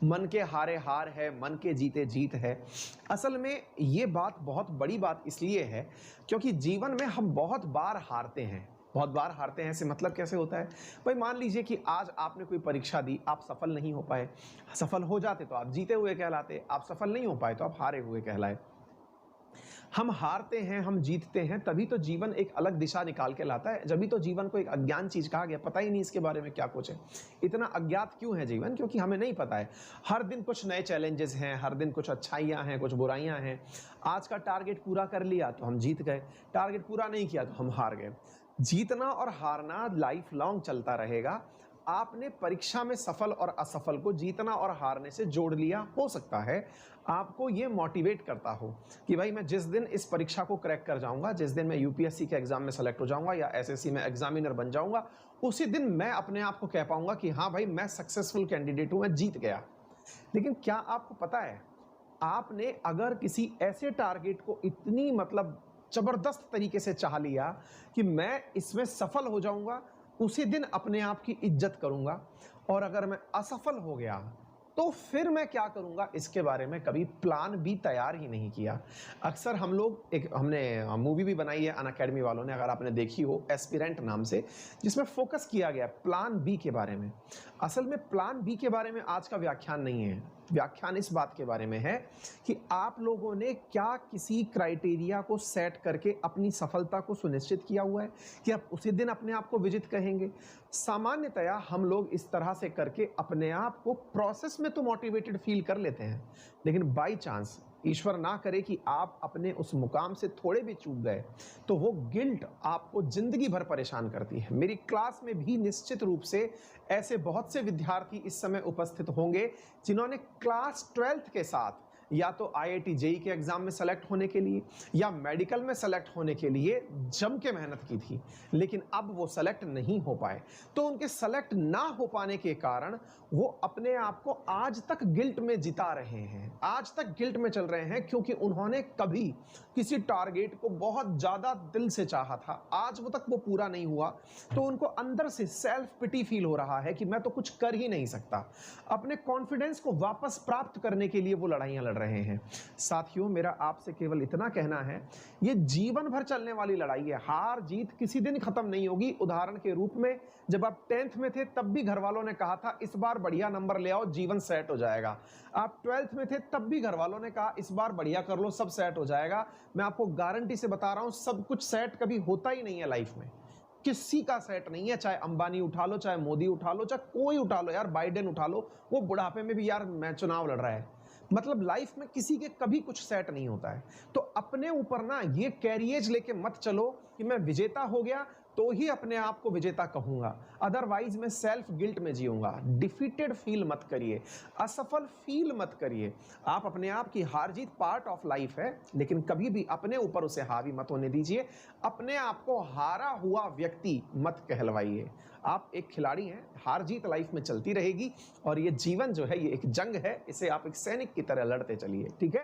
मन के हारे हार है, मन के जीते जीत है। असल में ये बात बहुत बड़ी बात इसलिए है क्योंकि जीवन में हम बहुत बार हारते हैं। बहुत बार हारते हैं, ऐसे मतलब कैसे होता है? भाई मान लीजिए कि आज आपने कोई परीक्षा दी, आप सफल नहीं हो पाए। सफल हो जाते तो आप जीते हुए कहलाते, आप सफल नहीं हो पाए तो आप हारे हुए कहलाए। हम हारते हैं, हम जीतते हैं, तभी तो जीवन एक अलग दिशा निकाल के लाता है। जभी तो जीवन को एक अज्ञान चीज कहा गया, पता ही नहीं इसके बारे में क्या कुछ है। इतना अज्ञात क्यों है जीवन? क्योंकि हमें नहीं पता है। हर दिन कुछ नए चैलेंजेस हैं, हर दिन कुछ अच्छाइयां हैं, कुछ बुराइयां हैं। आज का टारगेट पूरा कर लिया तो हम जीत गए, टारगेट पूरा नहीं किया तो हम हार गए। जीतना और हारना लाइफ लॉन्ग चलता रहेगा। आपने परीक्षा में सफल और असफल को जीतना और हारने से जोड़ लिया, हो सकता है आपको ये मोटिवेट करता हो कि भाई मैं जिस दिन इस परीक्षा को क्रैक कर जाऊंगा, जिस दिन मैं यूपीएससी के एग्जाम में सेलेक्ट हो जाऊंगा या एसएससी में एग्जामिनर बन जाऊंगा, उसी दिन मैं अपने आप को कह पाऊंगा कि हाँ भाई मैं सक्सेसफुल कैंडिडेट हूं, मैं जीत गया। लेकिन क्या आपको पता है, आपने अगर किसी ऐसे टारगेट को इतनी मतलब जबरदस्त तरीके से चाह लिया कि मैं इसमें सफल हो जाऊंगा, उसी दिन अपने आप की इज्जत करूंगा, और अगर मैं असफल हो गया तो फिर मैं क्या करूंगा, इसके बारे में कभी प्लान भी तैयार ही नहीं किया। अक्सर हम लोग, एक हमने मूवी भी बनाई है अनअकैडमी वालों ने, अगर आपने देखी हो, एस्पिरेंट नाम से, जिसमें फोकस किया गया प्लान बी के बारे में। असल में प्लान बी के बारे में आज का व्याख्यान नहीं है। व्याख्यान इस बात के बारे में है कि आप लोगों ने क्या किसी क्राइटेरिया को सेट करके अपनी सफलता को सुनिश्चित किया हुआ है कि आप उसी दिन अपने आप को विजित कहेंगे। सामान्यतया हम लोग इस तरह से करके अपने आप को प्रोसेस में तो मोटिवेटेड फील कर लेते हैं, लेकिन बाय चांस, ईश्वर ना करे कि आप अपने उस मुकाम से थोड़े भी चूक गए, तो वो गिल्ट आपको जिंदगी भर परेशान करती है। मेरी क्लास में भी निश्चित रूप से ऐसे बहुत से विद्यार्थी इस समय उपस्थित होंगे जिन्होंने क्लास 12th के साथ या तो आईआईटी जेई के एग्जाम में सेलेक्ट होने के लिए या मेडिकल में सेलेक्ट होने के लिए जम के मेहनत की थी, लेकिन अब वो सेलेक्ट नहीं हो पाए। तो उनके सेलेक्ट ना हो पाने के कारण वो अपने आप को आज तक गिल्ट में जिता रहे हैं, आज तक गिल्ट में चल रहे हैं, क्योंकि उन्होंने कभी किसी टारगेट को बहुत ज्यादा दिल से चाहा था, आज वो तक वो पूरा नहीं हुआ, तो उनको अंदर से सेल्फ पिटी फील हो रहा है कि मैं तो कुछ कर ही नहीं सकता। अपने कॉन्फिडेंस को वापस प्राप्त करने के लिए वो लड़ाइयां लड़ रहे हैं। साथियों, मेरा आपसे केवल इतना कहना है, ये जीवन भर चलने वाली लड़ाई है। हार जीत किसी दिन खत्म नहीं होगी। उदाहरण के रूप में, जब आप 10th में थे तब भी घर वालों ने कहा था इस बार बढ़िया नंबर ले आओ, जीवन सेट हो जाएगा। आप 12th में थे तब भी घर वालों ने कहा इस बार बढ़िया कर लो, सब सेट हो जाएगा। मैं आपको गारंटी से बता रहा हूं, सब कुछ सेट कभी होता ही नहीं है लाइफ में। किसी का सेट नहीं है, चाहे अंबानी उठा लो, चाहे मोदी उठा लो, चाहे कोई उठा लो, यार बाइडेन उठा लो, वो बुढ़ापे में भी यार मैं चुनाव लड़ रहा है। मतलब लाइफ में किसी के कभी कुछ सेट नहीं होता है। तो अपने ऊपर ना ये कैरियज लेके मत चलो कि मैं विजेता हो गया तो ही अपने आप को विजेता कहूंगा, अदरवाइज मैं सेल्फ गिल्ट में जीऊंगा। डिफीटेड फील मत करिए, असफल फील मत करिए। आप अपने आप की हार जीत पार्ट ऑफ लाइफ है, लेकिन कभी भी अपने ऊपर उसे हावी मत होने दीजिए। अपने आप को हारा हुआ व्यक्ति मत कहलवाइए। आप एक खिलाड़ी हैं, हार जीत लाइफ में चलती रहेगी, और ये जीवन जो है ये एक जंग है, इसे आप एक सैनिक की तरह लड़ते चलिए। ठीक है।